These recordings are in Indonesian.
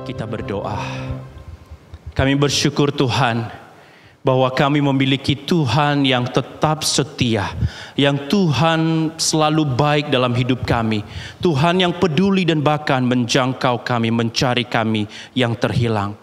Kita berdoa. Kami bersyukur Tuhan bahwa kami memiliki Tuhan yang tetap setia, yang Tuhan selalu baik dalam hidup kami, Tuhan yang peduli dan bahkan menjangkau kami, mencari kami yang terhilang.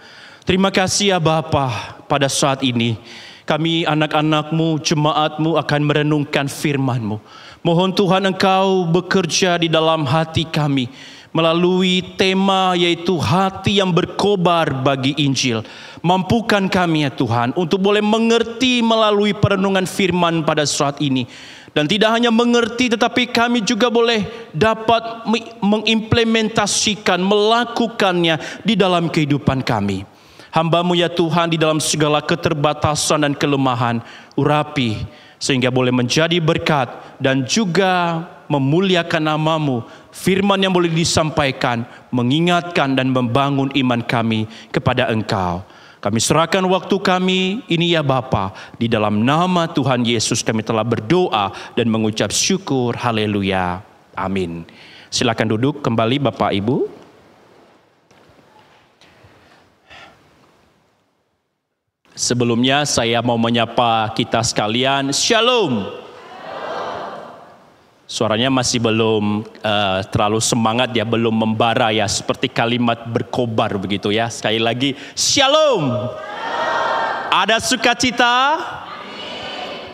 Terima kasih ya Bapa, pada saat ini kami anak-anak-Mu, jemaat-Mu akan merenungkan firman-Mu. Mohon Tuhan Engkau bekerja di dalam hati kami melalui tema yaitu hati yang berkobar bagi Injil. Mampukan kami ya Tuhan untuk boleh mengerti melalui perenungan firman pada saat ini. Dan tidak hanya mengerti tetapi kami juga boleh dapat mengimplementasikan, melakukannya di dalam kehidupan kami. Hamba-Mu ya Tuhan di dalam segala keterbatasan dan kelemahan, urapi sehingga boleh menjadi berkat dan juga memuliakan nama-Mu. Firman yang boleh disampaikan, mengingatkan dan membangun iman kami kepada Engkau. Kami serahkan waktu kami ini ya Bapa. Di dalam nama Tuhan Yesus kami telah berdoa dan mengucap syukur. Haleluya. Amin. Silakan duduk kembali Bapak Ibu. Sebelumnya saya mau menyapa kita sekalian. Shalom. Suaranya masih belum terlalu semangat ya, belum membara ya, seperti kalimat berkobar begitu ya. Sekali lagi, Shalom. Ada sukacita?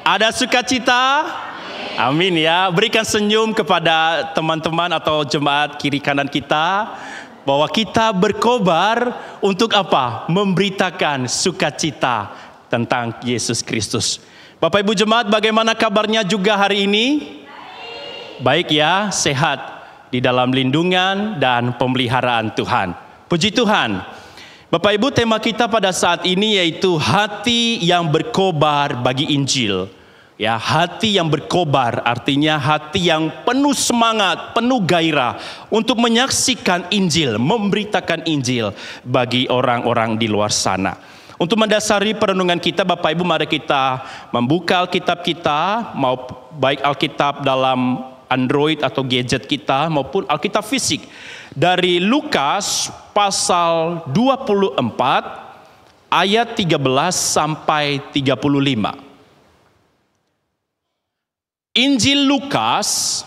Ada sukacita? Amin ya. Berikan senyum kepada teman-teman atau jemaat kiri kanan kita bahwa kita berkobar untuk apa? Memberitakan sukacita tentang Yesus Kristus. Bapak Ibu jemaat, bagaimana kabarnya juga hari ini? Baik ya, sehat di dalam lindungan dan pemeliharaan Tuhan. Puji Tuhan. Bapak Ibu, tema kita pada saat ini yaitu hati yang berkobar bagi Injil. Ya, hati yang berkobar artinya hati yang penuh semangat, penuh gairah untuk menyaksikan Injil, memberitakan Injil bagi orang-orang di luar sana. Untuk mendasari perenungan kita, Bapak Ibu, mari kita membuka Alkitab kita, mau baik Alkitab dalam Android atau gadget kita maupun Alkitab fisik. Dari Lukas pasal 24 ayat 13 sampai 35. Injil Lukas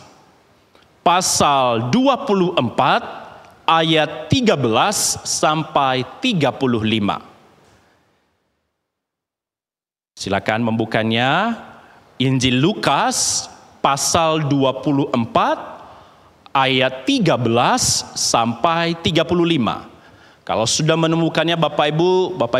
pasal 24 ayat 13 sampai 35. Silakan membukanya. Injil Lukas pasal 24 ayat 13 sampai 35. Kalau sudah menemukannya Bapak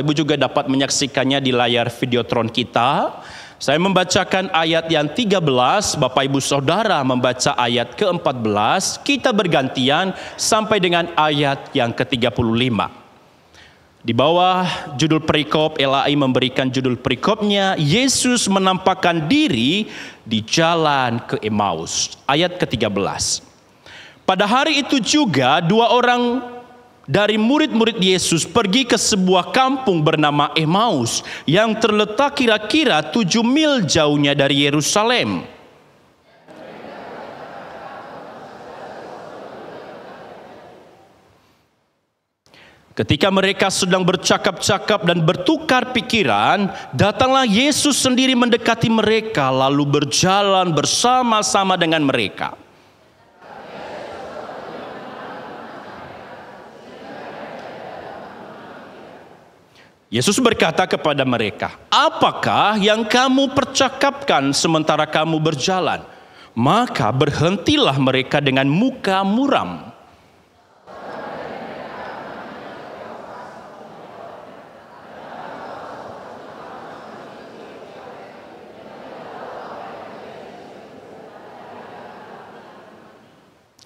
Ibu juga dapat menyaksikannya di layar videotron kita. Saya membacakan ayat yang 13, Bapak Ibu Saudara membaca ayat ke-14, kita bergantian sampai dengan ayat yang ke-35. Di bawah judul perikop, LAI memberikan judul perikopnya, Yesus menampakkan diri di jalan ke Emmaus. Ayat ke-13. Pada hari itu juga dua orang dari murid-murid Yesus pergi ke sebuah kampung bernama Emmaus yang terletak kira-kira 7 mil jauhnya dari Yerusalem. Ketika mereka sedang bercakap-cakap dan bertukar pikiran, datanglah Yesus sendiri mendekati mereka lalu berjalan bersama-sama dengan mereka. Yesus berkata kepada mereka, "Apakah yang kamu percakapkan sementara kamu berjalan?" Maka berhentilah mereka dengan muka muram.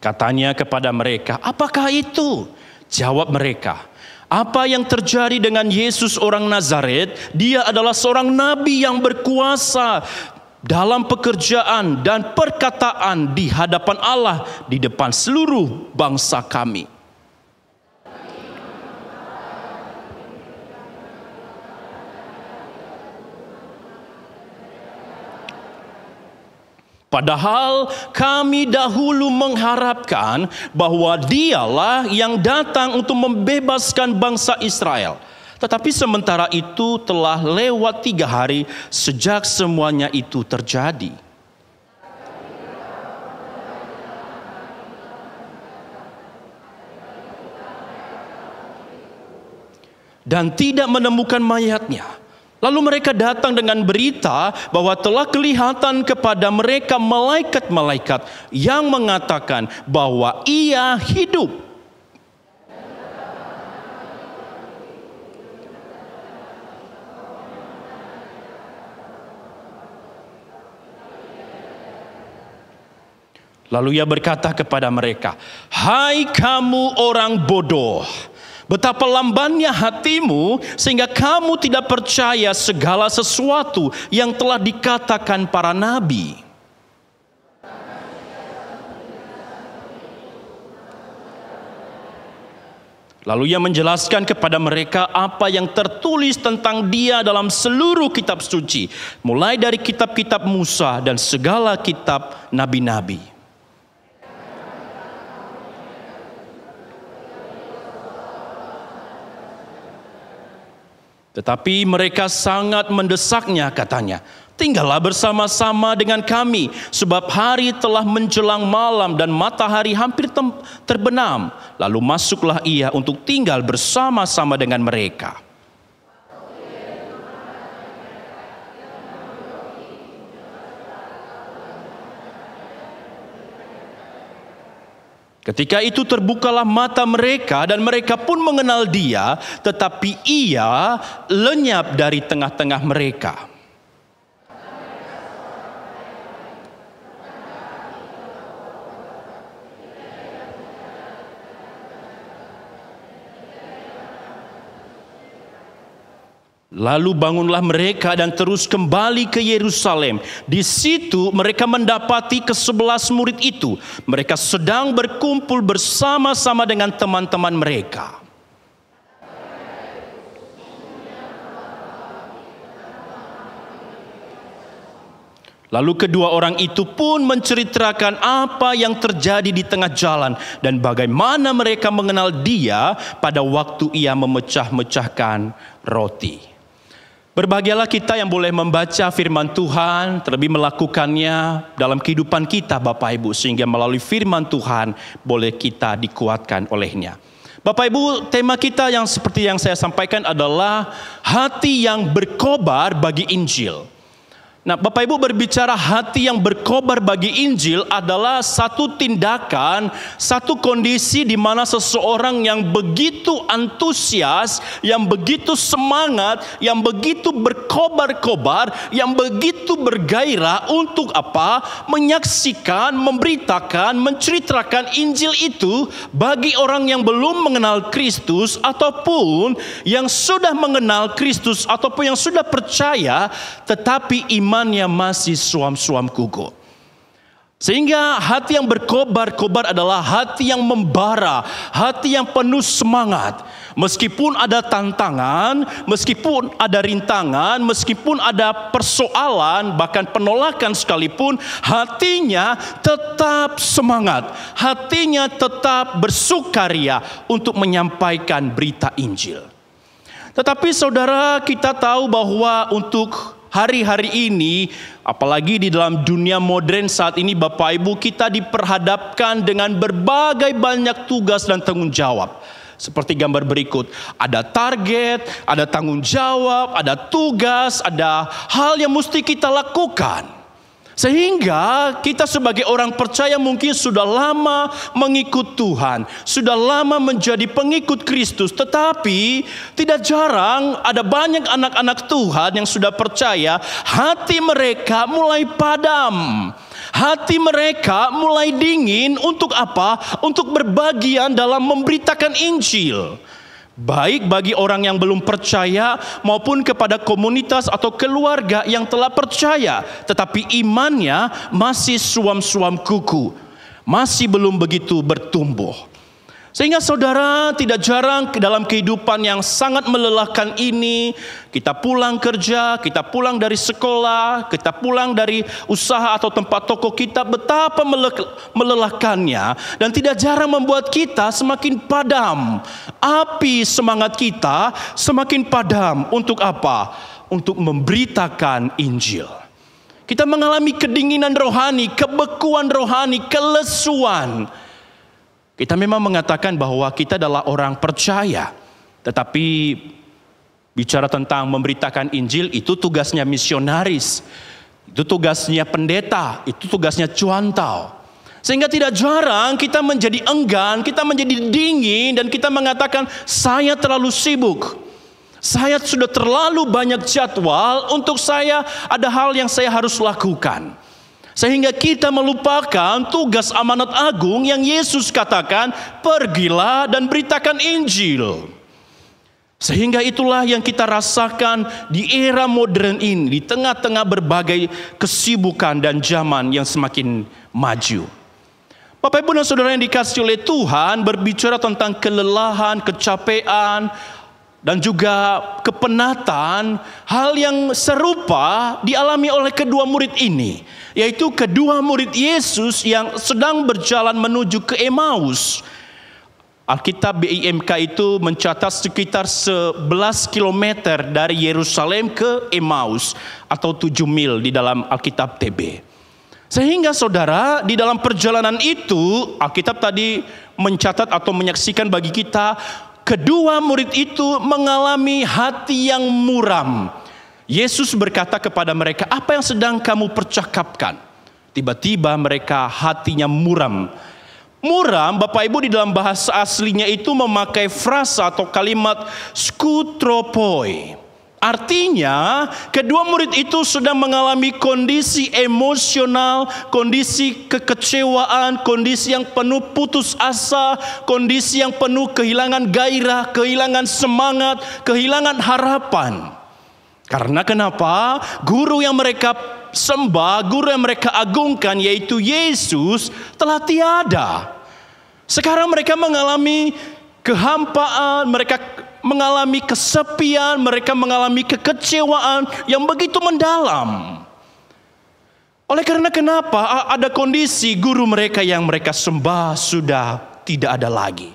Katanya kepada mereka, "Apakah itu?" Jawab mereka, "Apa yang terjadi dengan Yesus orang Nazaret? Dia adalah seorang nabi yang berkuasa dalam pekerjaan dan perkataan di hadapan Allah, di depan seluruh bangsa kami." Padahal kami dahulu mengharapkan bahwa Dialah yang datang untuk membebaskan bangsa Israel. Tetapi sementara itu telah lewat 3 hari sejak semuanya itu terjadi. Dan tidak menemukan mayatnya. Lalu mereka datang dengan berita bahwa telah kelihatan kepada mereka malaikat-malaikat yang mengatakan bahwa ia hidup. Lalu ia berkata kepada mereka, "Hai kamu orang bodoh, betapa lambannya hatimu sehingga kamu tidak percaya segala sesuatu yang telah dikatakan para nabi." Lalu ia menjelaskan kepada mereka apa yang tertulis tentang Dia dalam seluruh kitab suci, mulai dari kitab-kitab Musa dan segala kitab nabi-nabi. Tetapi mereka sangat mendesaknya, katanya, "Tinggallah bersama-sama dengan kami, sebab hari telah menjelang malam dan matahari hampir terbenam." Lalu masuklah ia untuk tinggal bersama-sama dengan mereka. Ketika itu terbukalah mata mereka dan mereka pun mengenal Dia, tetapi ia lenyap dari tengah-tengah mereka. Lalu bangunlah mereka dan terus kembali ke Yerusalem. Di situ mereka mendapati ke-11 murid itu. Mereka sedang berkumpul bersama-sama dengan teman-teman mereka. Lalu kedua orang itu pun menceritakan apa yang terjadi di tengah jalan dan bagaimana mereka mengenal Dia pada waktu ia memecah-mecahkan roti. Berbahagialah kita yang boleh membaca firman Tuhan, terlebih melakukannya dalam kehidupan kita Bapak Ibu, sehingga melalui firman Tuhan boleh kita dikuatkan olehnya. Bapak Ibu, tema kita yang seperti yang saya sampaikan adalah hati yang berkobar bagi Injil. Nah, Bapak Ibu, berbicara hati yang berkobar bagi Injil adalah satu tindakan, satu kondisi di mana seseorang yang begitu antusias, yang begitu semangat, yang begitu berkobar-kobar, yang begitu bergairah untuk apa? Menyaksikan, memberitakan, menceritakan Injil itu bagi orang yang belum mengenal Kristus ataupun yang sudah mengenal Kristus ataupun yang sudah percaya tetapi imannya masih suam-suam gugur. Sehingga hati yang berkobar-kobar adalah hati yang membara, hati yang penuh semangat. Meskipun ada tantangan, meskipun ada rintangan, meskipun ada persoalan, bahkan penolakan sekalipun, hatinya tetap semangat. Hatinya tetap bersukaria untuk menyampaikan berita Injil. Tetapi saudara, kita tahu bahwa untuk hari-hari ini, apalagi di dalam dunia modern saat ini Bapak Ibu, kita diperhadapkan dengan berbagai banyak tugas dan tanggung jawab. Seperti gambar berikut, ada target, ada tanggung jawab, ada tugas, ada hal yang mesti kita lakukan. Sehingga kita sebagai orang percaya mungkin sudah lama mengikut Tuhan, sudah lama menjadi pengikut Kristus, tetapi tidak jarang ada banyak anak-anak Tuhan yang sudah percaya, hati mereka mulai padam. Hati mereka mulai dingin untuk apa? Untuk berbagian dalam memberitakan Injil. Baik bagi orang yang belum percaya maupun kepada komunitas atau keluarga yang telah percaya, tetapi imannya masih suam-suam kuku, masih belum begitu bertumbuh. Sehingga saudara, tidak jarang dalam kehidupan yang sangat melelahkan ini, kita pulang kerja, kita pulang dari sekolah, kita pulang dari usaha atau tempat toko kita, betapa melelahkannya, dan tidak jarang membuat kita semakin padam. Api semangat kita semakin padam. Untuk apa? Untuk memberitakan Injil. Kita mengalami kedinginan rohani, kebekuan rohani, kelesuan. Kita memang mengatakan bahwa kita adalah orang percaya, tetapi bicara tentang memberitakan Injil itu tugasnya misionaris, itu tugasnya pendeta, itu tugasnya cuantau. Sehingga tidak jarang kita menjadi enggan, kita menjadi dingin, dan kita mengatakan, saya terlalu sibuk, saya sudah terlalu banyak jadwal, untuk saya ada hal yang saya harus lakukan. Sehingga kita melupakan tugas amanat agung yang Yesus katakan, pergilah dan beritakan Injil. Sehingga itulah yang kita rasakan di era modern ini, di tengah-tengah berbagai kesibukan dan zaman yang semakin maju. Bapak, Ibu, dan saudara yang dikasihi oleh Tuhan, berbicara tentang kelelahan, kecapean, dan juga kepenatan, hal yang serupa dialami oleh kedua murid ini, yaitu kedua murid Yesus yang sedang berjalan menuju ke Emmaus. Alkitab BIMK itu mencatat sekitar 11 km dari Yerusalem ke Emmaus, atau 7 mil di dalam Alkitab TB. Sehingga saudara, di dalam perjalanan itu, Alkitab tadi mencatat atau menyaksikan bagi kita, kedua murid itu mengalami hati yang muram. Yesus berkata kepada mereka, apa yang sedang kamu percakapkan? Tiba-tiba mereka hatinya muram. Muram, Bapak Ibu, di dalam bahasa aslinya itu memakai frasa atau kalimat skutropoi. Artinya, kedua murid itu sedang mengalami kondisi emosional, kondisi kekecewaan, kondisi yang penuh putus asa, kondisi yang penuh kehilangan gairah, kehilangan semangat, kehilangan harapan. Karena kenapa? Guru yang mereka sembah, guru yang mereka agungkan, yaitu Yesus, telah tiada. Sekarang mereka mengalami kehampaan, mereka mengalami kesepian, mereka mengalami kekecewaan yang begitu mendalam. Oleh karena kenapa? Ada kondisi guru mereka yang mereka sembah sudah tidak ada lagi.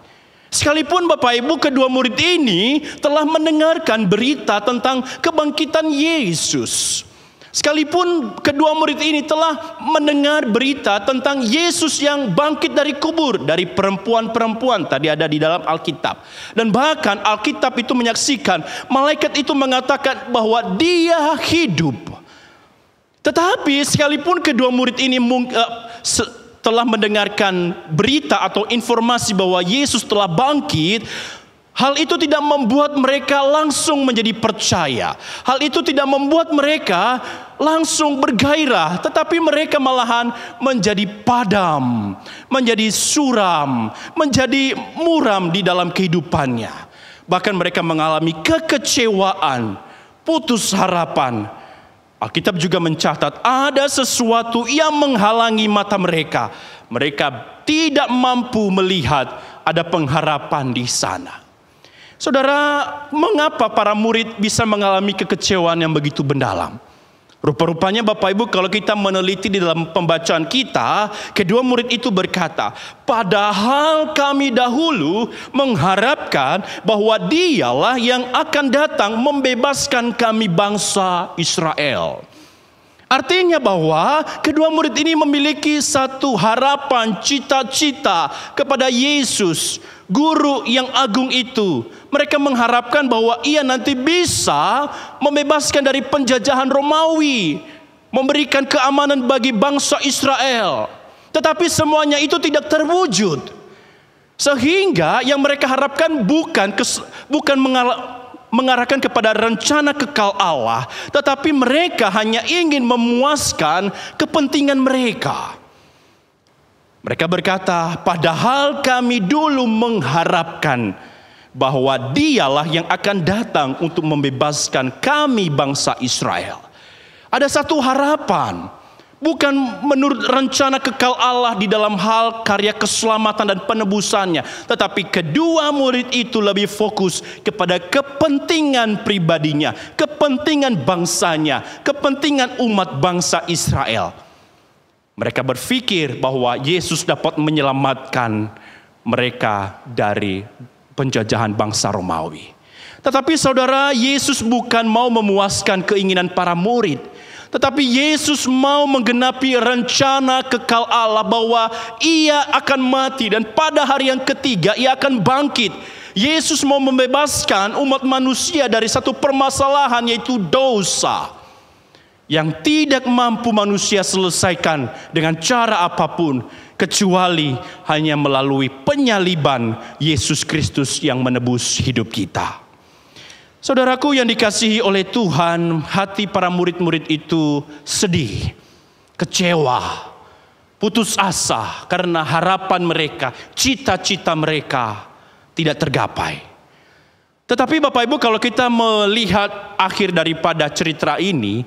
Sekalipun Bapak Ibu, kedua murid ini telah mendengarkan berita tentang kebangkitan Yesus. Sekalipun kedua murid ini telah mendengar berita tentang Yesus yang bangkit dari kubur, dari perempuan-perempuan, tadi ada di dalam Alkitab. Dan bahkan Alkitab itu menyaksikan, malaikat itu mengatakan bahwa dia hidup. Tetapi sekalipun kedua murid ini telah mendengarkan berita atau informasi bahwa Yesus telah bangkit, hal itu tidak membuat mereka langsung menjadi percaya. Hal itu tidak membuat mereka langsung bergairah, tetapi mereka malahan menjadi padam, menjadi suram, menjadi muram di dalam kehidupannya. Bahkan mereka mengalami kekecewaan, putus harapan. Alkitab juga mencatat ada sesuatu yang menghalangi mata mereka. Mereka tidak mampu melihat ada pengharapan di sana. Saudara, mengapa para murid bisa mengalami kekecewaan yang begitu mendalam? Rupa-rupanya Bapak Ibu, kalau kita meneliti di dalam pembacaan kita, kedua murid itu berkata, padahal kami dahulu mengharapkan bahwa dialah yang akan datang membebaskan kami bangsa Israel. Artinya bahwa kedua murid ini memiliki satu harapan, cita-cita kepada Yesus, guru yang agung itu. Mereka mengharapkan bahwa ia nanti bisa membebaskan dari penjajahan Romawi, memberikan keamanan bagi bangsa Israel. Tetapi semuanya itu tidak terwujud. Sehingga yang mereka harapkan bukan mengarahkan kepada rencana kekal Allah, tetapi mereka hanya ingin memuaskan kepentingan mereka. Mereka berkata, padahal kami dulu mengharapkan bahwa dialah yang akan datang untuk membebaskan kami bangsa Israel. Ada satu harapan. Bukan menurut rencana kekal Allah di dalam hal karya keselamatan dan penebusannya. Tetapi kedua murid itu lebih fokus kepada kepentingan pribadinya, kepentingan bangsanya, kepentingan umat bangsa Israel. Mereka berpikir bahwa Yesus dapat menyelamatkan mereka dari penjajahan bangsa Romawi. Tetapi saudara, Yesus bukan mau memuaskan keinginan para murid. Tetapi Yesus mau menggenapi rencana kekal Allah bahwa ia akan mati dan pada hari yang ketiga ia akan bangkit. Yesus mau membebaskan umat manusia dari satu permasalahan, yaitu dosa, yang tidak mampu manusia selesaikan dengan cara apapun kecuali hanya melalui penyaliban Yesus Kristus yang menebus hidup kita. Saudaraku yang dikasihi oleh Tuhan, hati para murid-murid itu sedih, kecewa, putus asa karena harapan mereka, cita-cita mereka tidak tergapai. Tetapi Bapak Ibu, kalau kita melihat akhir daripada cerita ini,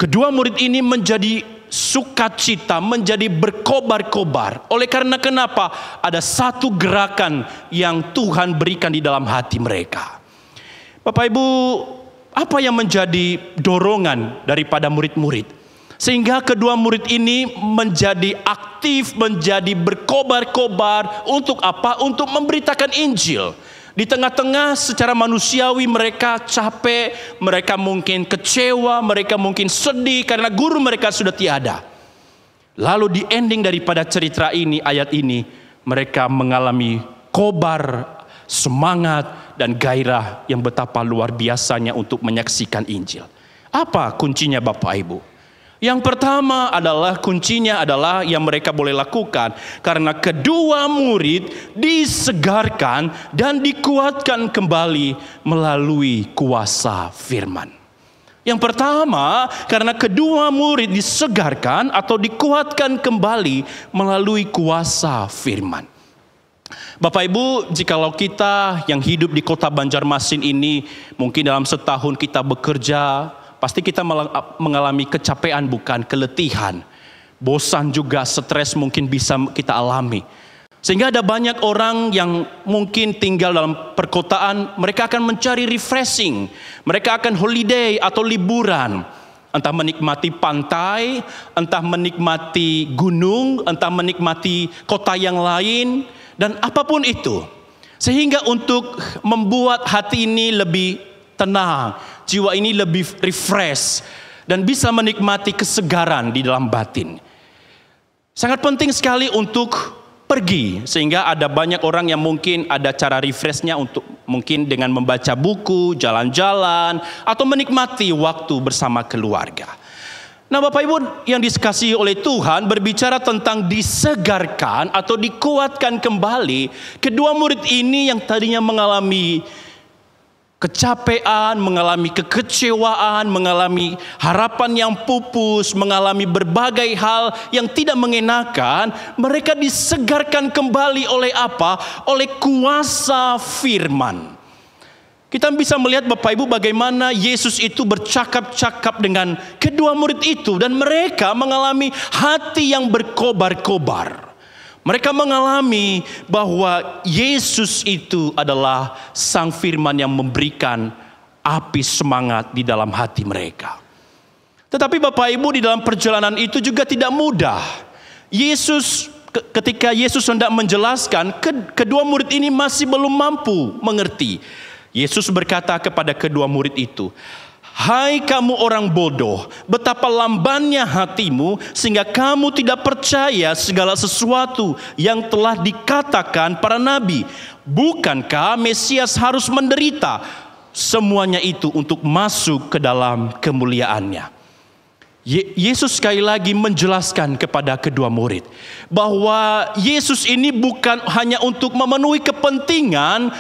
kedua murid ini menjadi sukacita, menjadi berkobar-kobar. Oleh karena kenapa? Ada satu gerakan yang Tuhan berikan di dalam hati mereka. Bapak Ibu, apa yang menjadi dorongan daripada murid-murid sehingga kedua murid ini menjadi aktif, menjadi berkobar-kobar untuk apa? Untuk memberitakan Injil. Di tengah-tengah secara manusiawi mereka capek, mereka mungkin kecewa, mereka mungkin sedih karena guru mereka sudah tiada. Lalu di ending daripada cerita ini, ayat ini, mereka mengalami kobar, semangat dan gairah yang betapa luar biasanya untuk menyaksikan Injil. Apa kuncinya Bapak Ibu? Yang pertama adalah kuncinya adalah yang mereka boleh lakukan karena kedua murid disegarkan dan dikuatkan kembali melalui kuasa firman. Yang pertama, karena kedua murid disegarkan atau dikuatkan kembali melalui kuasa firman. Bapak Ibu, jikalau kita yang hidup di kota Banjarmasin ini, mungkin dalam setahun kita bekerja, pasti kita mengalami kecapean, bukan keletihan. Bosan juga, stres mungkin bisa kita alami. Sehingga ada banyak orang yang mungkin tinggal dalam perkotaan, mereka akan mencari refreshing. Mereka akan holiday atau liburan. Entah menikmati pantai, entah menikmati gunung, entah menikmati kota yang lain, dan apapun itu. Sehingga untuk membuat hati ini lebih tenang, jiwa ini lebih refresh, dan bisa menikmati kesegaran di dalam batin. Sangat penting sekali untuk pergi, sehingga ada banyak orang yang mungkin ada cara refreshnya untuk mungkin dengan membaca buku, jalan-jalan, atau menikmati waktu bersama keluarga. Nah Bapak Ibu yang dikasihi oleh Tuhan, berbicara tentang disegarkan atau dikuatkan kembali, kedua murid ini yang tadinya mengalami kecapean, mengalami kekecewaan, mengalami harapan yang pupus, mengalami berbagai hal yang tidak mengenakan, mereka disegarkan kembali oleh apa? Oleh kuasa firman. Kita bisa melihat Bapak Ibu bagaimana Yesus itu bercakap-cakap dengan kedua murid itu, dan mereka mengalami hati yang berkobar-kobar. Mereka mengalami bahwa Yesus itu adalah Sang Firman yang memberikan api semangat di dalam hati mereka. Tetapi Bapak Ibu, di dalam perjalanan itu juga tidak mudah. Ketika Yesus hendak menjelaskan, kedua murid ini masih belum mampu mengerti. Yesus berkata kepada kedua murid itu, "Hai kamu orang bodoh, betapa lambannya hatimu sehingga kamu tidak percaya segala sesuatu yang telah dikatakan para nabi. Bukankah Mesias harus menderita semuanya itu untuk masuk ke dalam kemuliaannya?" Yesus sekali lagi menjelaskan kepada kedua murid bahwa Yesus ini bukan hanya untuk memenuhi kepentingan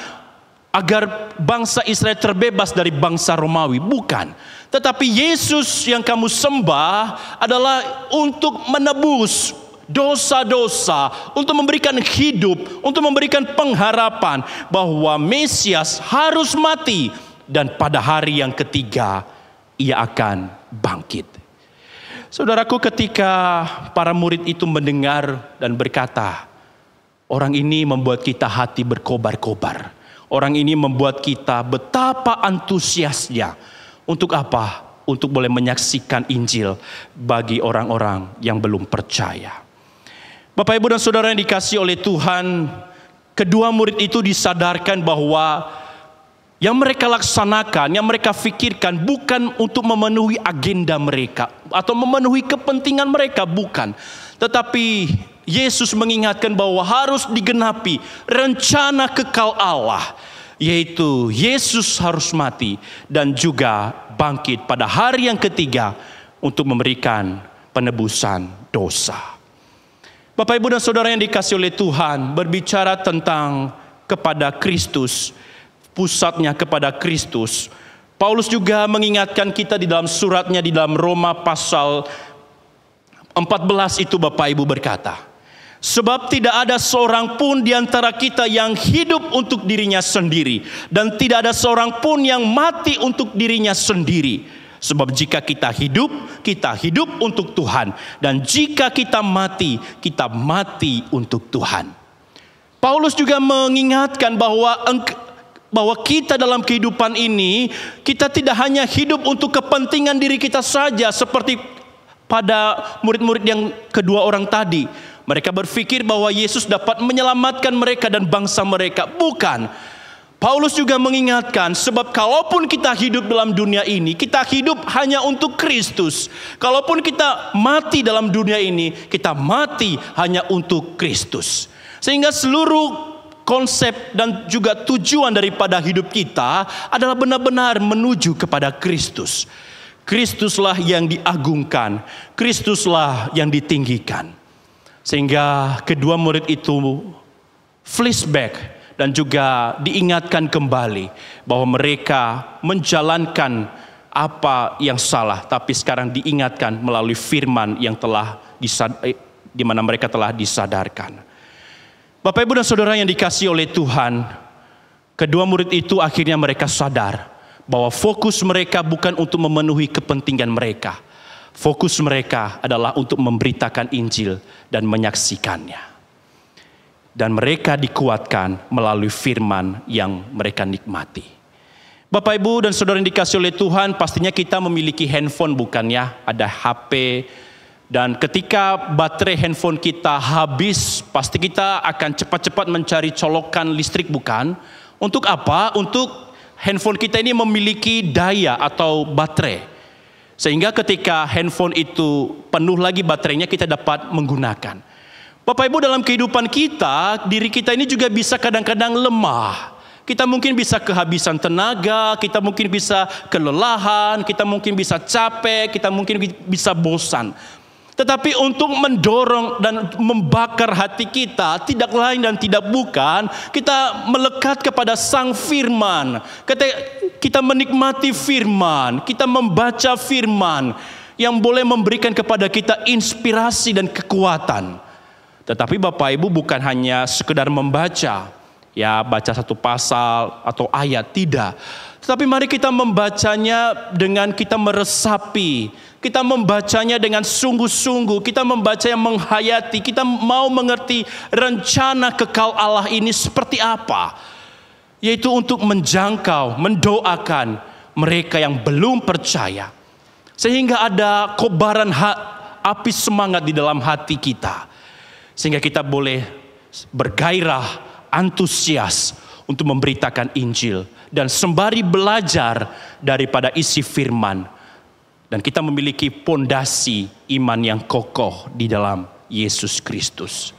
agar bangsa Israel terbebas dari bangsa Romawi, bukan. Tetapi Yesus yang kamu sembah adalah untuk menebus dosa-dosa, untuk memberikan hidup, untuk memberikan pengharapan bahwa Mesias harus mati dan pada hari yang ketiga ia akan bangkit. Saudaraku, ketika para murid itu mendengar dan berkata, orang ini membuat kita hati berkobar-kobar. Orang ini membuat kita betapa antusiasnya. Untuk apa? Untuk boleh menyaksikan Injil bagi orang-orang yang belum percaya. Bapak, Ibu, dan Saudara yang dikasihi oleh Tuhan, kedua murid itu disadarkan bahwa yang mereka laksanakan, yang mereka pikirkan bukan untuk memenuhi agenda mereka atau memenuhi kepentingan mereka, bukan. Tetapi Yesus mengingatkan bahwa harus digenapi rencana kekal Allah, yaitu Yesus harus mati dan juga bangkit pada hari yang ketiga untuk memberikan penebusan dosa. Bapak, Ibu, dan Saudara yang dikasihi oleh Tuhan, berbicara tentang kepada Kristus, pusatnya kepada Kristus. Paulus juga mengingatkan kita di dalam suratnya di dalam Roma pasal 14 itu, Bapak Ibu, berkata, sebab tidak ada seorang pun di antara kita yang hidup untuk dirinya sendiri, dan tidak ada seorang pun yang mati untuk dirinya sendiri. Sebab jika kita hidup untuk Tuhan, dan jika kita mati untuk Tuhan. Paulus juga mengingatkan bahwa kita dalam kehidupan ini, kita tidak hanya hidup untuk kepentingan diri kita saja seperti pada murid-murid yang kedua orang tadi. Mereka berpikir bahwa Yesus dapat menyelamatkan mereka dan bangsa mereka. Bukan. Paulus juga mengingatkan, sebab kalaupun kita hidup dalam dunia ini, kita hidup hanya untuk Kristus. Kalaupun kita mati dalam dunia ini, kita mati hanya untuk Kristus. Sehingga seluruh konsep dan juga tujuan daripada hidup kita adalah benar-benar menuju kepada Kristus. Kristuslah yang diagungkan, Kristuslah yang ditinggikan. Sehingga kedua murid itu flashback dan juga diingatkan kembali bahwa mereka menjalankan apa yang salah, tapi sekarang diingatkan melalui firman yang telah di mana mereka telah disadarkan. Bapak, Ibu, dan Saudara yang dikasihi oleh Tuhan, kedua murid itu akhirnya mereka sadar bahwa fokus mereka bukan untuk memenuhi kepentingan mereka. Fokus mereka adalah untuk memberitakan Injil dan menyaksikannya. Dan mereka dikuatkan melalui firman yang mereka nikmati. Bapak, Ibu, dan Saudara yang dikasihi oleh Tuhan, pastinya kita memiliki handphone, bukan ya? Ada HP. Dan ketika baterai handphone kita habis, pasti kita akan cepat-cepat mencari colokan listrik, bukan? Untuk apa? Untuk handphone kita ini memiliki daya atau baterai. Sehingga ketika handphone itu penuh lagi baterainya, kita dapat menggunakan. Bapak, Ibu, dalam kehidupan kita, diri kita ini juga bisa kadang-kadang lemah. Kita mungkin bisa kehabisan tenaga, kita mungkin bisa kelelahan, kita mungkin bisa capek, kita mungkin bisa bosan. Tetapi untuk mendorong dan membakar hati kita, tidak lain dan tidak bukan, kita melekat kepada Sang Firman. Kita menikmati firman, kita membaca firman yang boleh memberikan kepada kita inspirasi dan kekuatan. Tetapi Bapak, Ibu, bukan hanya sekedar membaca, ya baca satu pasal atau ayat, tidak. Tetapi mari kita membacanya dengan kita meresapi, kita membacanya dengan sungguh-sungguh, kita membaca yang menghayati, kita mau mengerti rencana kekal Allah ini seperti apa. Yaitu untuk menjangkau, mendoakan mereka yang belum percaya. Sehingga ada kobaran api semangat di dalam hati kita. Sehingga kita boleh bergairah, antusias untuk memberitakan Injil. Dan sembari belajar daripada isi firman. Dan kita memiliki pondasi iman yang kokoh di dalam Yesus Kristus.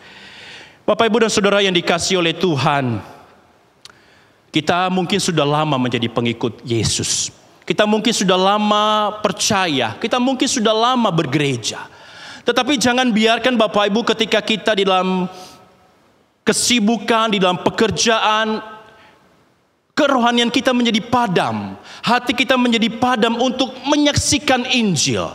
Bapak, Ibu, dan Saudara yang dikasihi oleh Tuhan, kita mungkin sudah lama menjadi pengikut Yesus. Kita mungkin sudah lama percaya, kita mungkin sudah lama bergereja. Tetapi jangan biarkan Bapak, Ibu, ketika kita di dalam kesibukan, di dalam pekerjaan, kerohanian kita menjadi padam, hati kita menjadi padam untuk menyaksikan Injil.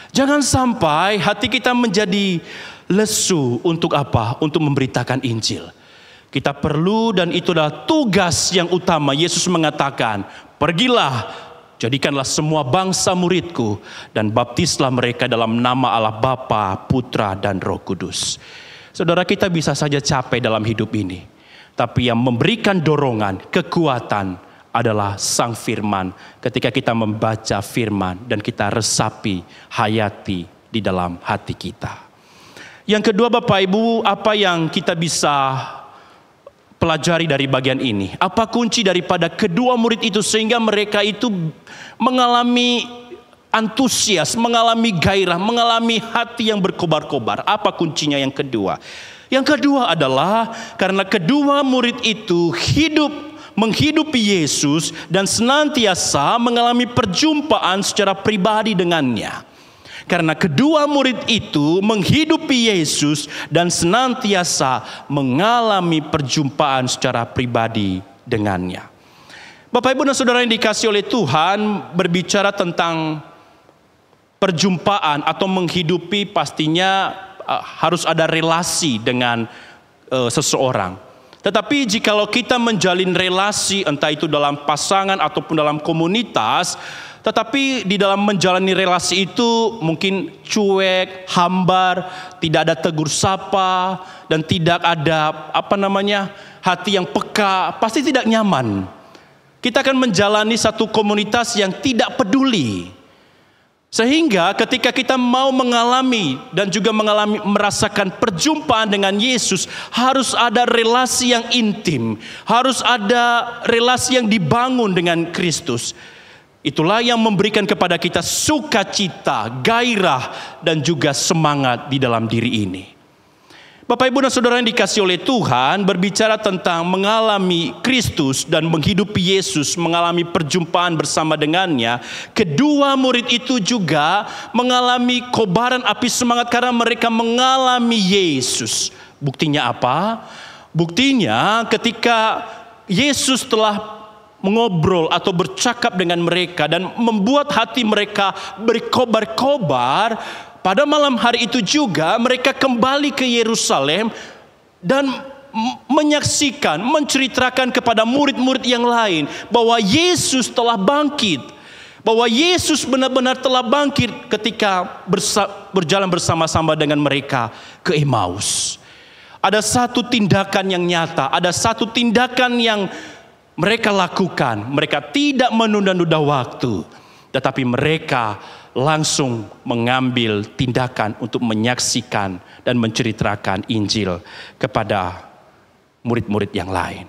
Jangan sampai hati kita menjadi lesu untuk apa? Untuk memberitakan Injil. Kita perlu, dan itu adalah tugas yang utama. Yesus mengatakan, pergilah Jadikanlah semua bangsa muridku dan baptislah mereka dalam nama Allah Bapa, Putra, dan Roh Kudus. Saudara, kita bisa saja capek dalam hidup ini. Tapi yang memberikan dorongan, kekuatan adalah Sang Firman. Ketika kita membaca firman dan kita resapi, hayati di dalam hati kita. Yang kedua Bapak Ibu, apa yang kita bisa pelajari dari bagian ini? Apa kunci daripada kedua murid itu sehingga mereka itu mengalami antusias, mengalami gairah, mengalami hati yang berkobar-kobar? Apa kuncinya yang kedua? Yang kedua adalah karena kedua murid itu menghidupi Yesus dan senantiasa mengalami perjumpaan secara pribadi dengannya. Karena kedua murid itu menghidupi Yesus dan senantiasa mengalami perjumpaan secara pribadi dengannya. Bapak Ibu dan Saudara yang dikasihi oleh Tuhan, berbicara tentang perjumpaan atau menghidupi pastinya harus ada relasi dengan seseorang. Tetapi jikalau kita menjalin relasi entah itu dalam pasangan ataupun dalam komunitas, tetapi di dalam menjalani relasi itu mungkin cuek, hambar, tidak ada tegur sapa, dan tidak ada hati yang peka, pasti tidak nyaman. Kita akan menjalani satu komunitas yang tidak peduli. Sehingga ketika kita mau mengalami dan juga merasakan perjumpaan dengan Yesus, harus ada relasi yang intim, harus ada relasi yang dibangun dengan Kristus. Itulah yang memberikan kepada kita sukacita, gairah, dan juga semangat di dalam diri ini. Bapak Ibu dan Saudara yang dikasihi oleh Tuhan, berbicara tentang mengalami Kristus dan menghidupi Yesus, mengalami perjumpaan bersama dengannya, kedua murid itu juga mengalami kobaran api semangat karena mereka mengalami Yesus. Buktinya apa? Buktinya ketika Yesus telah mengobrol atau bercakap dengan mereka dan membuat hati mereka berkobar-kobar, pada malam hari itu juga mereka kembali ke Yerusalem dan menyaksikan, menceritakan kepada murid-murid yang lain bahwa Yesus telah bangkit. Bahwa Yesus benar-benar telah bangkit ketika berjalan bersama-sama dengan mereka ke Emmaus. Ada satu tindakan yang nyata, ada satu tindakan yang mereka lakukan. Mereka tidak menunda-nunda waktu, tetapi mereka langsung mengambil tindakan untuk menyaksikan dan menceritakan Injil kepada murid-murid yang lain.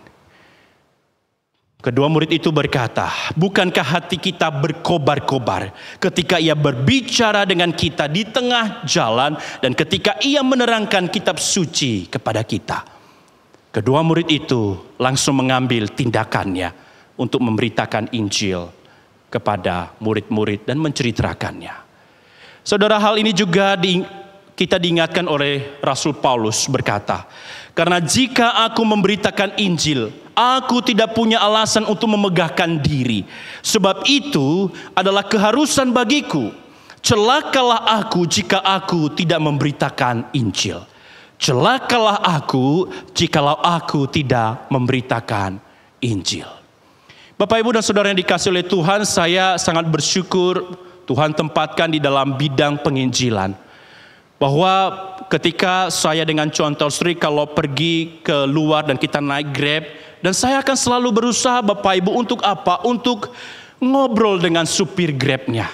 Kedua murid itu berkata, bukankah hati kita berkobar-kobar ketika ia berbicara dengan kita di tengah jalan dan ketika ia menerangkan kitab suci kepada kita? Kedua murid itu langsung mengambil tindakannya untuk memberitakan Injil kepada murid-murid dan menceritakannya. Saudara, hal ini juga kita diingatkan oleh Rasul Paulus berkata, karena jika aku memberitakan Injil, aku tidak punya alasan untuk memegahkan diri. Sebab itu adalah keharusan bagiku. Celakalah aku jika aku tidak memberitakan Injil. Celakalah aku jikalau aku tidak memberitakan Injil. Bapak Ibu dan Saudara yang dikasihi oleh Tuhan, saya sangat bersyukur Tuhan tempatkan di dalam bidang penginjilan. Bahwa ketika saya dengan Contoh Sri kalau pergi ke luar dan kita naik Grab, dan saya akan selalu berusaha Bapak Ibu untuk apa? Untuk ngobrol dengan supir Grabnya,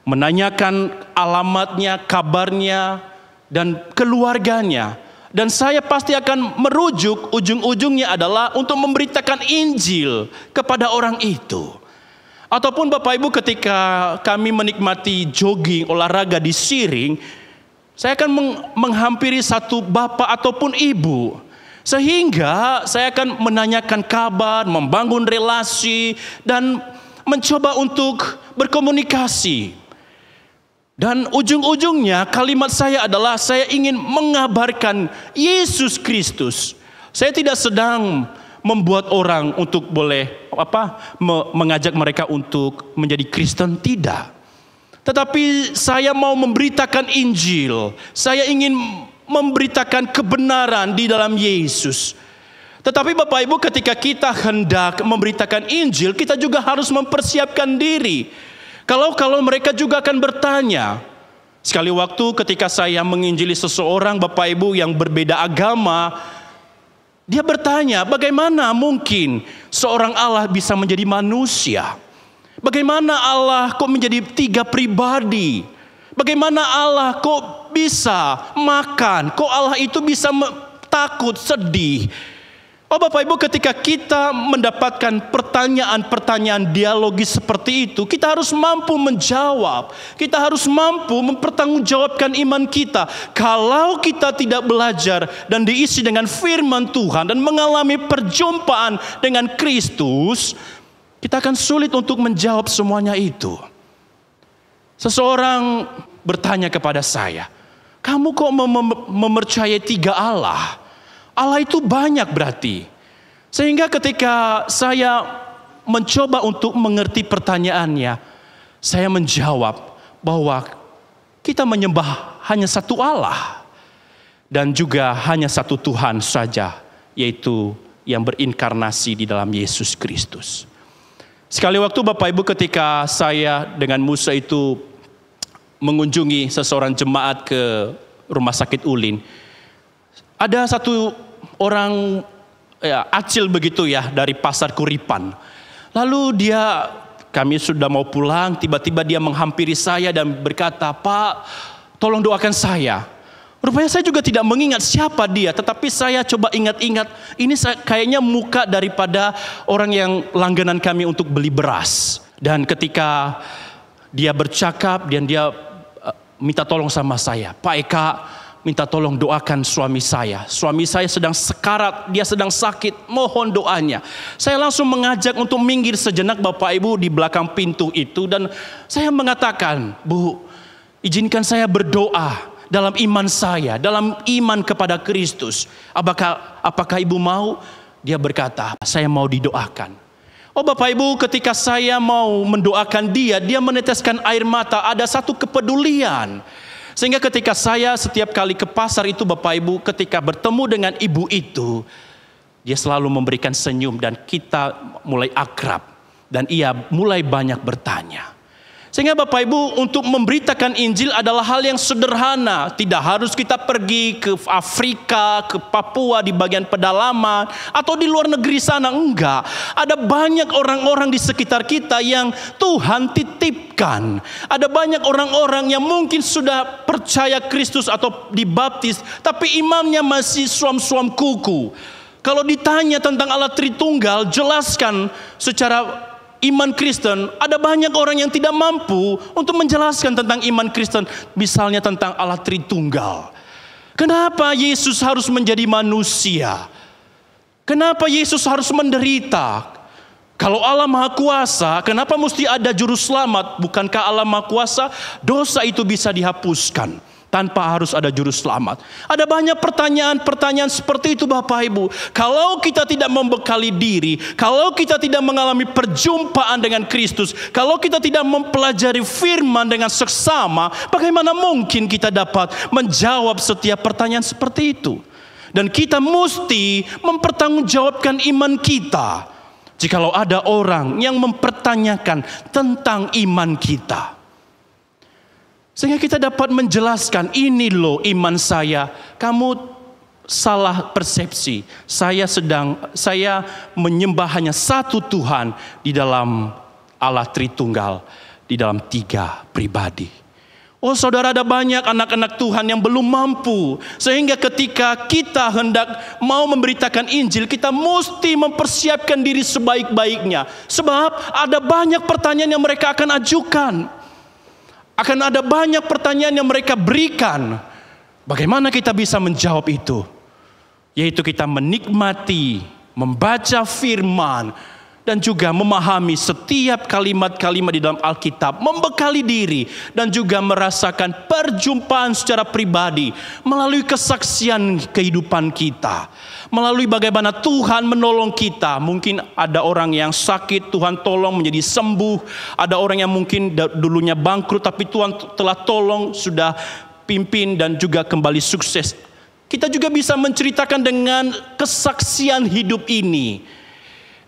menanyakan alamatnya, kabarnya, dan keluarganya. Dan saya pasti akan merujuk, ujung-ujungnya adalah untuk memberitakan Injil kepada orang itu. Ataupun Bapak Ibu ketika kami menikmati jogging, olahraga di Siring, saya akan menghampiri satu bapak ataupun ibu. Sehingga saya akan menanyakan kabar, membangun relasi, dan mencoba untuk berkomunikasi. Dan ujung-ujungnya kalimat saya adalah saya ingin mengabarkan Yesus Kristus. Saya tidak sedang membuat orang untuk mengajak mereka untuk menjadi Kristen, tidak. Tetapi saya mau memberitakan Injil. Saya ingin memberitakan kebenaran di dalam Yesus. Tetapi Bapak Ibu, ketika kita hendak memberitakan Injil, kita juga harus mempersiapkan diri. Kalau mereka juga akan bertanya. Sekali waktu ketika saya menginjili seseorang Bapak Ibu yang berbeda agama, dia bertanya, bagaimana mungkin seorang Allah bisa menjadi manusia? Bagaimana Allah kok menjadi 3 pribadi? Bagaimana Allah kok bisa makan? Kok Allah itu bisa takut, sedih? Oh Bapak Ibu, ketika kita mendapatkan pertanyaan-pertanyaan dialogis seperti itu, kita harus mampu menjawab. Kita harus mampu mempertanggungjawabkan iman kita. Kalau kita tidak belajar dan diisi dengan firman Tuhan dan mengalami perjumpaan dengan Kristus, kita akan sulit untuk menjawab semuanya itu. Seseorang bertanya kepada saya, kamu kok mempercayai 3 Allah? Allah itu banyak berarti. Sehingga ketika saya mencoba untuk mengerti pertanyaannya, saya menjawab bahwa kita menyembah hanya satu Allah. Dan juga hanya satu Tuhan saja, yaitu yang berinkarnasi di dalam Yesus Kristus. Sekali waktu Bapak Ibu, ketika saya dengan Musa itu mengunjungi seseorang jemaat ke rumah sakit Ulin, ada satu orang acil begitu ya dari pasar Kuripan. Lalu kami sudah mau pulang, tiba-tiba dia menghampiri saya dan berkata, Pak, tolong doakan saya. Rupanya saya juga tidak mengingat siapa dia, tetapi saya coba ingat-ingat, ini kayaknya muka daripada orang yang langganan kami untuk beli beras. Dan ketika dia bercakap dan dia minta tolong sama saya, Pak Eka, minta tolong doakan suami saya. Suami saya sedang sekarat, dia sedang sakit, mohon doanya. Saya langsung mengajak untuk minggir sejenak Bapak Ibu di belakang pintu itu. Dan saya mengatakan, Bu, izinkan saya berdoa dalam iman saya, dalam iman kepada Kristus. Apakah Ibu mau? Dia berkata, saya mau didoakan. Oh Bapak Ibu, ketika saya mau mendoakan dia meneteskan air mata. Ada satu kepedulian. Sehingga ketika saya setiap kali ke pasar itu Bapak Ibu, ketika bertemu dengan ibu itu, dia selalu memberikan senyum dan kita mulai akrab. Dan ia mulai banyak bertanya. Sehingga Bapak Ibu, untuk memberitakan Injil adalah hal yang sederhana. Tidak harus kita pergi ke Afrika, ke Papua di bagian pedalaman, atau di luar negeri sana. Enggak. Ada banyak orang-orang di sekitar kita yang Tuhan titipkan. Ada banyak orang-orang yang mungkin sudah percaya Kristus atau dibaptis, tapi imannya masih suam-suam kuku. Kalau ditanya tentang Allah Tritunggal, jelaskan secara iman Kristen, ada banyak orang yang tidak mampu untuk menjelaskan tentang iman Kristen, misalnya tentang Allah Tritunggal. Kenapa Yesus harus menjadi manusia? Kenapa Yesus harus menderita? Kalau Allah Maha Kuasa, kenapa mesti ada juru selamat? Bukankah Allah Maha Kuasa, dosa itu bisa dihapuskan tanpa harus ada juru selamat? Ada banyak pertanyaan-pertanyaan seperti itu Bapak Ibu. Kalau kita tidak membekali diri, kalau kita tidak mengalami perjumpaan dengan Kristus, kalau kita tidak mempelajari firman dengan seksama, bagaimana mungkin kita dapat menjawab setiap pertanyaan seperti itu? Dan kita mesti mempertanggungjawabkan iman kita. Jikalau ada orang yang mempertanyakan tentang iman kita, sehingga kita dapat menjelaskan, ini loh iman saya, kamu salah persepsi. Saya menyembah hanya satu Tuhan di dalam Allah Tritunggal, di dalam 3 pribadi. Oh saudara, ada banyak anak-anak Tuhan yang belum mampu. Sehingga ketika kita hendak mau memberitakan Injil, kita mesti mempersiapkan diri sebaik-baiknya. Sebab ada banyak pertanyaan yang mereka akan ajukan. Akan ada banyak pertanyaan yang mereka berikan. Bagaimana kita bisa menjawab itu? Yaitu kita menikmati, membaca firman, dan juga memahami setiap kalimat-kalimat di dalam Alkitab, membekali diri, dan juga merasakan perjumpaan secara pribadi melalui kesaksian kehidupan kita, melalui bagaimana Tuhan menolong kita. Mungkin ada orang yang sakit, Tuhan tolong menjadi sembuh. Ada orang yang mungkin dulunya bangkrut, tapi Tuhan telah tolong, sudah pimpin dan juga kembali sukses Kita juga bisa menceritakan dengan kesaksian hidup ini.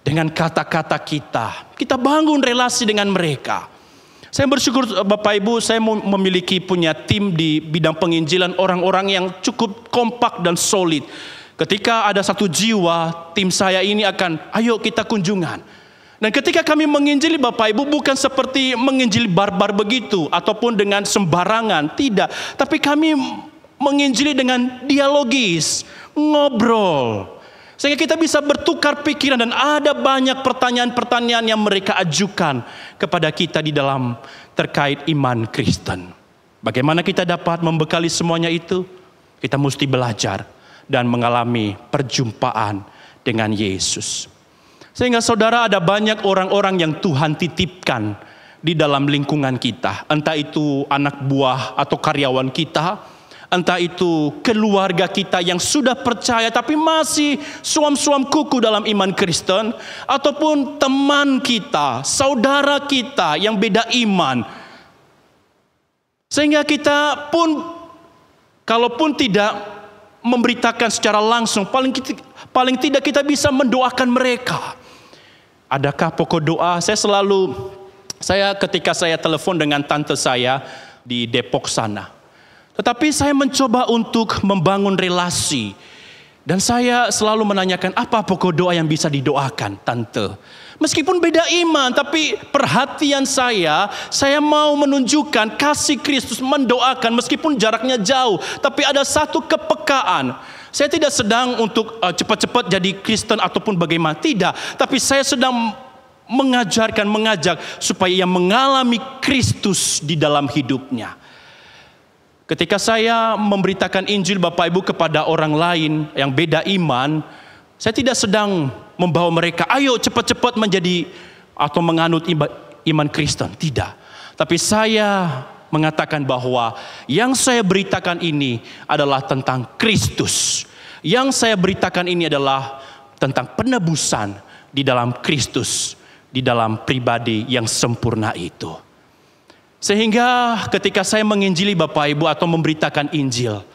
Dengan kata-kata kita. Kita bangun relasi dengan mereka. Saya bersyukur Bapak Ibu, saya memiliki punya tim di bidang penginjilan, orang-orang yang cukup kompak dan solid. Ketika ada satu jiwa, tim saya ini akan, ayo kita kunjungan. Dan ketika kami menginjili Bapak Ibu, bukan seperti menginjili barbar begitu, ataupun dengan sembarangan, tidak. Tapi kami menginjili dengan dialogis, ngobrol. Sehingga kita bisa bertukar pikiran dan ada banyak pertanyaan-pertanyaan yang mereka ajukan kepada kita di dalam terkait iman Kristen. Bagaimana kita dapat membekali semuanya itu? Kita mesti belajar dan mengalami perjumpaan dengan Yesus. Sehingga saudara, ada banyak orang-orang yang Tuhan titipkan di dalam lingkungan kita. Entah itu anak buah atau karyawan kita, entah itu keluarga kita yang sudah percaya tapi masih suam-suam kuku dalam iman Kristen, ataupun teman kita, saudara kita yang beda iman. Sehingga kita pun, kalaupun tidak memberitakan secara langsung, paling tidak kita bisa mendoakan mereka. Adakah pokok doa? Ketika saya telepon dengan tante saya di Depok sana. Tetapi saya mencoba untuk membangun relasi. Dan saya selalu menanyakan, apa pokok doa yang bisa didoakan, tante? Meskipun beda iman, tapi perhatian saya mau menunjukkan kasih Kristus, mendoakan meskipun jaraknya jauh. Tapi ada satu kepekaan. Saya tidak sedang untuk cepat-cepat jadi Kristen ataupun bagaimana. Tidak. Tapi saya sedang mengajak supaya ia mengalami Kristus di dalam hidupnya. Ketika saya memberitakan Injil Bapak Ibu kepada orang lain yang beda iman, saya tidak sedang membawa mereka, ayo cepat-cepat menjadi atau menganut iman Kristen. Tidak. Tapi saya mengatakan bahwa yang saya beritakan ini adalah tentang Kristus. Yang saya beritakan ini adalah tentang penebusan di dalam Kristus, di dalam pribadi yang sempurna itu. Sehingga ketika saya menginjili Bapak Ibu atau memberitakan Injil,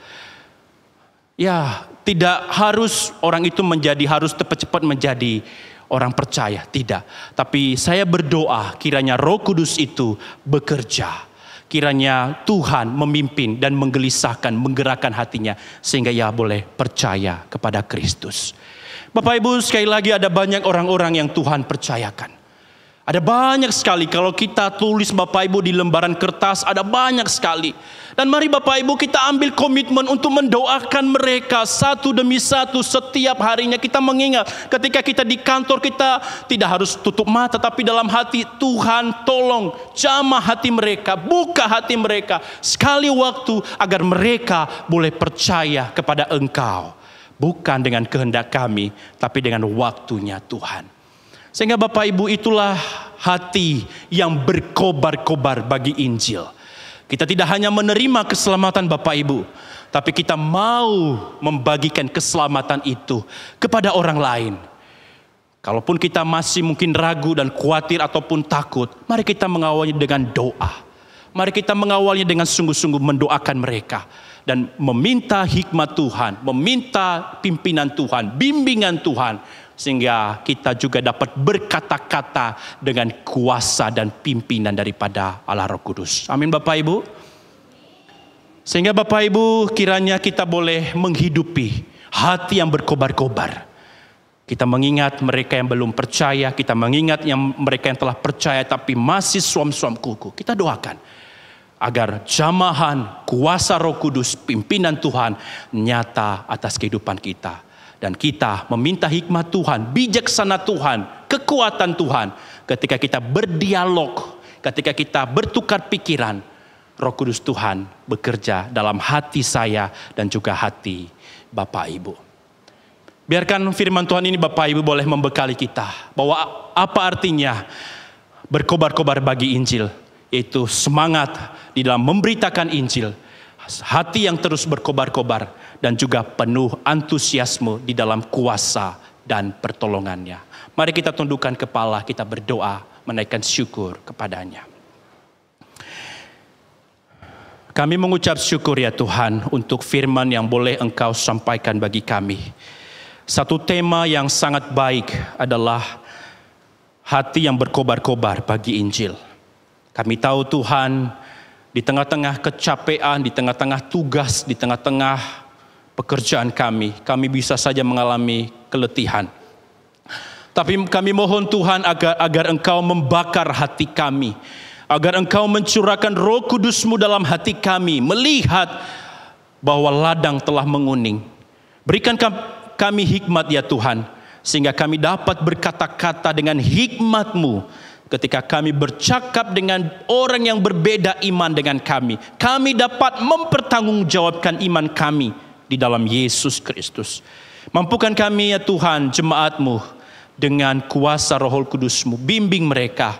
ya tidak harus orang itu harus cepat-cepat menjadi orang percaya, tidak. Tapi saya berdoa kiranya Roh Kudus itu bekerja. Kiranya Tuhan memimpin dan menggelisahkan, menggerakkan hatinya sehingga ia boleh percaya kepada Kristus. Bapak Ibu, sekali lagi ada banyak orang-orang yang Tuhan percayakan. Ada banyak sekali, kalau kita tulis Bapak Ibu di lembaran kertas, ada banyak sekali. Dan mari Bapak Ibu kita ambil komitmen untuk mendoakan mereka satu demi satu setiap harinya. Kita mengingat ketika kita di kantor, kita tidak harus tutup mata, tapi dalam hati, Tuhan tolong jamah hati mereka, buka hati mereka sekali waktu agar mereka boleh percaya kepada Engkau. Bukan dengan kehendak kami, tapi dengan waktunya Tuhan. Sehingga Bapak Ibu, itulah hati yang berkobar-kobar bagi Injil. Kita tidak hanya menerima keselamatan Bapak Ibu, tapi kita mau membagikan keselamatan itu kepada orang lain. Kalaupun kita masih mungkin ragu dan khawatir ataupun takut, mari kita mengawalnya dengan doa. Mari kita mengawalnya dengan sungguh-sungguh mendoakan mereka. Dan meminta hikmat Tuhan, meminta pimpinan Tuhan, bimbingan Tuhan. Sehingga kita juga dapat berkata-kata dengan kuasa dan pimpinan daripada Allah Roh Kudus. Amin Bapak Ibu. Sehingga Bapak Ibu kiranya kita boleh menghidupi hati yang berkobar-kobar. Kita mengingat mereka yang belum percaya, kita mengingat mereka yang telah percaya tapi masih suam-suam kuku. Kita doakan agar jamahan kuasa Roh Kudus, pimpinan Tuhan nyata atas kehidupan kita. Dan kita meminta hikmat Tuhan, bijaksana Tuhan, kekuatan Tuhan. Ketika kita berdialog, ketika kita bertukar pikiran, Roh Kudus Tuhan bekerja dalam hati saya dan juga hati Bapak Ibu. Biarkan firman Tuhan ini Bapak Ibu boleh membekali kita. Bahwa apa artinya berkobar-kobar bagi Injil. Yaitu semangat di dalam memberitakan Injil. Hati yang terus berkobar-kobar dan juga penuh antusiasme di dalam kuasa dan pertolongannya. Mari kita tundukkan kepala, kita berdoa, menaikkan syukur kepadanya. Kami mengucap syukur ya Tuhan untuk firman yang boleh Engkau sampaikan bagi kami. Satu tema yang sangat baik adalah hati yang berkobar-kobar bagi Injil. Kami tahu Tuhan, di tengah-tengah kecapean, di tengah-tengah tugas, di tengah-tengah pekerjaan kami bisa saja mengalami keletihan. Tapi kami mohon Tuhan agar Engkau membakar hati kami, agar Engkau mencurahkan Roh Kudus-Mu dalam hati kami, melihat bahwa ladang telah menguning. Berikan kami hikmat ya Tuhan, sehingga kami dapat berkata-kata dengan hikmat-Mu ketika kami bercakap dengan orang yang berbeda iman dengan kami. Kami dapat mempertanggungjawabkan iman kami di dalam Yesus Kristus. Mampukan kami ya Tuhan, jemaat-Mu, dengan kuasa Roh Kudus-Mu, bimbing mereka,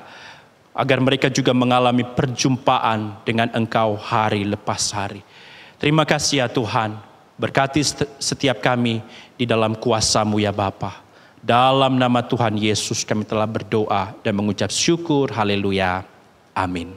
agar mereka juga mengalami perjumpaan dengan Engkau hari lepas hari. Terima kasih ya Tuhan, berkati setiap kami di dalam kuasa-Mu ya Bapa. Dalam nama Tuhan Yesus kami telah berdoa dan mengucap syukur, haleluya, amin.